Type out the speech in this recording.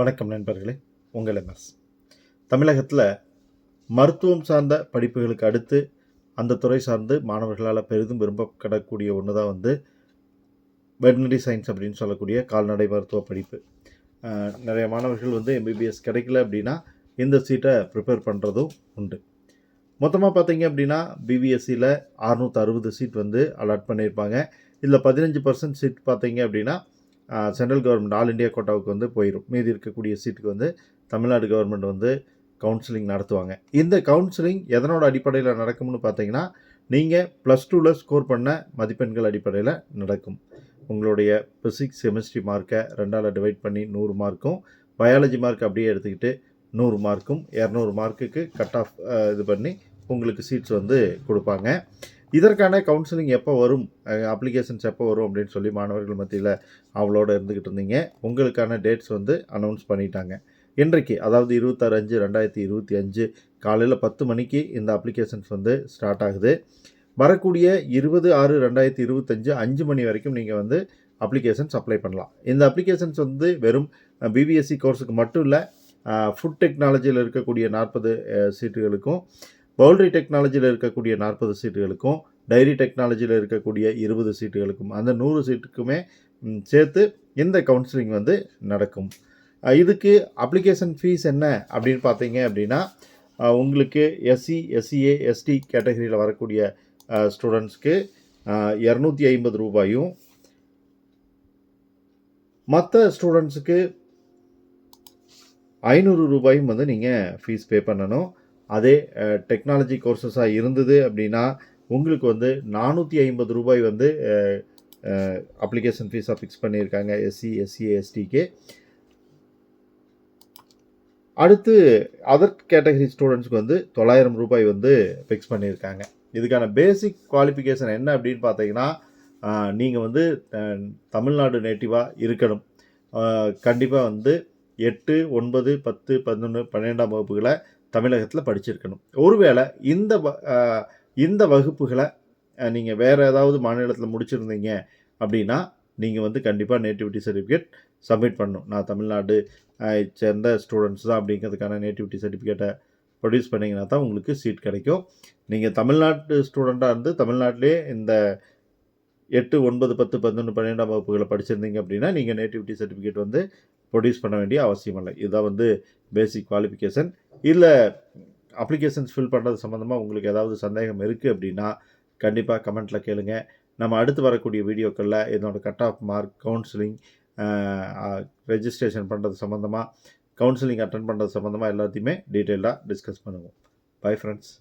வணக்கம் நண்பர்களே, உங்கள் எம்எஸ். தமிழகத்தில் மருத்துவம் சார்ந்த படிப்புகளுக்கு அடுத்து அந்த துறை சார்ந்து மாணவர்களால் பெரிதும் விரும்பப்படக்கூடிய ஒன்று தான் வெட்னரி சயின்ஸ் அப்படின்னு சொல்லக்கூடிய கால்நடை மருத்துவ படிப்பு. நிறைய மாணவர்கள் எம்பிபிஎஸ் கிடைக்கல அப்படின்னா இந்த சீட்டை ப்ரிப்பேர் பண்ணுறதும் உண்டு. மொத்தமாக பார்த்தீங்க அப்படின்னா பிபிஎஸ்சியில் 660 சீட் அலாட் பண்ணியிருப்பாங்க. இதில் 15% சீட் பார்த்தீங்க அப்படின்னா சென்ட்ரல் கவர்மெண்ட் ஆல் இண்டியா கோட்டாவுக்கு போயிடும். மீதி இருக்கக்கூடிய சீட்டுக்கு தமிழ்நாடு கவர்மெண்ட் கவுன்சிலிங் நடத்துவாங்க. இந்த கவுன்சிலிங் எதனோட அடிப்படையில் நடக்கும்னு பார்த்தீங்கன்னா, நீங்கள் +2ல் ஸ்கோர் பண்ண மதிப்பெண்கள் அடிப்படையில் நடக்கும். உங்களுடைய ஃபிசிக்ஸ் கெமிஸ்ட்ரி மார்க்கை 2ஆல் டிவைட் பண்ணி 100 மார்க்கும், பயாலஜி மார்க் அப்படியே எடுத்துக்கிட்டு 100 மார்க்கும் 200 மார்க்குக்கு கட் ஆஃப் இது பண்ணி உங்களுக்கு சீட்ஸ் கொடுப்பாங்க. இதற்கான கவுன்சிலிங் எப்போ வரும், அப்ளிகேஷன்ஸ் எப்போ வரும் அப்படின்னு சொல்லி மாணவர்கள் மத்தியில் அவளோடு இருந்துக்கிட்டு இருந்தீங்க. உங்களுக்கான டேட்ஸ் அனௌன்ஸ் பண்ணிட்டாங்க. இன்றைக்கு அதாவது 26/5/2025 காலையில் 10 மணிக்கு இந்த அப்ளிகேஷன்ஸ் ஸ்டார்ட் ஆகுது. வரக்கூடிய 20/6/2025 5 மணி வரைக்கும் நீங்கள் அப்ளிகேஷன்ஸ் அப்ளை பண்ணலாம். இந்த அப்ளிகேஷன்ஸ் வெறும் பிபிஎஸ்சி கோர்ஸுக்கு மட்டும் இல்லை, ஃபுட் டெக்னாலஜியில் இருக்கக்கூடிய 40 சீட்டுகளுக்கும், பவுல்ட்ரி டெக்னாலஜியில் இருக்கக்கூடிய 40 சீட்டுகளுக்கும், டைரி டெக்னாலஜியில் இருக்கக்கூடிய 20 சீட்டுகளுக்கும், அந்த 100 சீட்டுக்குமே சேர்த்து இந்த கவுன்சிலிங் நடக்கும். இதுக்கு அப்ளிகேஷன் ஃபீஸ் என்ன அப்படின்னு பார்த்தீங்க அப்படின்னா, உங்களுக்கு எஸ்சி, எஸ்சிஏ, எஸ்டி கேட்டகரியில் வரக்கூடிய ஸ்டூடெண்ட்ஸ்க்கு 250 ரூபாயும், மற்ற ஸ்டூடெண்ட்ஸுக்கு 500 ரூபாயும் நீங்கள் ஃபீஸ் பே பண்ணணும். அதே டெக்னாலஜி கோர்சஸாக இருந்தது அப்படின்னா உங்களுக்கு 450 ரூபாய் அப்ளிகேஷன் ஃபீஸாக ஃபிக்ஸ் பண்ணியிருக்காங்க எஸ்சி, எஸ்சிஏ, எஸ்டிக்கு. அடுத்து அதர் கேட்டகரி ஸ்டூடெண்ட்ஸ்க்கு 900 ரூபாய் ஃபிக்ஸ் பண்ணியிருக்காங்க. இதுக்கான பேசிக் குவாலிஃபிகேஷன் என்ன அப்படின்னு பார்த்தீங்கன்னா, நீங்கள் தமிழ்நாடு நேட்டிவாக இருக்கணும். கண்டிப்பாக 8, 9, 10, 11, 12ஆம் வகுப்புகளை தமிழகத்தில் படிச்சிருக்கணும். ஒருவேளை இந்த வகுப்புகளை நீங்கள் வேறு ஏதாவது மாநிலத்தில் முடிச்சிருந்தீங்க அப்படின்னா நீங்கள் கண்டிப்பாக நேட்டிவிட்டி சர்டிஃபிகேட் சப்மிட் பண்ணணும். நான் தமிழ்நாடு சேர்ந்த ஸ்டூடெண்ட்ஸ் தான் அப்படிங்கிறதுக்கான நேட்டிவிட்டி சர்டிஃபிகேட்டை ப்ரொடியூஸ் பண்ணிங்கன்னா தான் உங்களுக்கு சீட் கிடைக்கும். நீங்கள் தமிழ்நாட்டு ஸ்டூடெண்ட்டாக இருந்து தமிழ்நாட்டிலே இந்த 8, 9, 10, 11, 12ஆம் வகுப்புகளை படிச்சிருந்தீங்க அப்படின்னா நீங்கள் நேட்டிவிட்டி சர்டிஃபிகேட் ப்ரொடியூஸ் பண்ண வேண்டிய அவசியம் இல்லை. இதுதான் பேசிக் குவாலிஃபிகேஷன். இல்லை அப்ளிகேஷன்ஸ் ஃபில் பண்ணுறது சம்மந்தமாக உங்களுக்கு ஏதாவது சந்தேகம் இருக்குது அப்படின்னா கண்டிப்பாக கமெண்ட்டில் கேளுங்க. நம்ம அடுத்து வரக்கூடிய வீடியோக்களில் இதனோட cut off mark, counselling, registration பண்ணுறது சம்மந்தமாக, கவுன்சிலிங் அட்டன் பண்ணுறது சம்மந்தமாக எல்லாத்தையுமே டீட்டெயிலாக டிஸ்கஸ் பண்ணுவோம். Bye friends.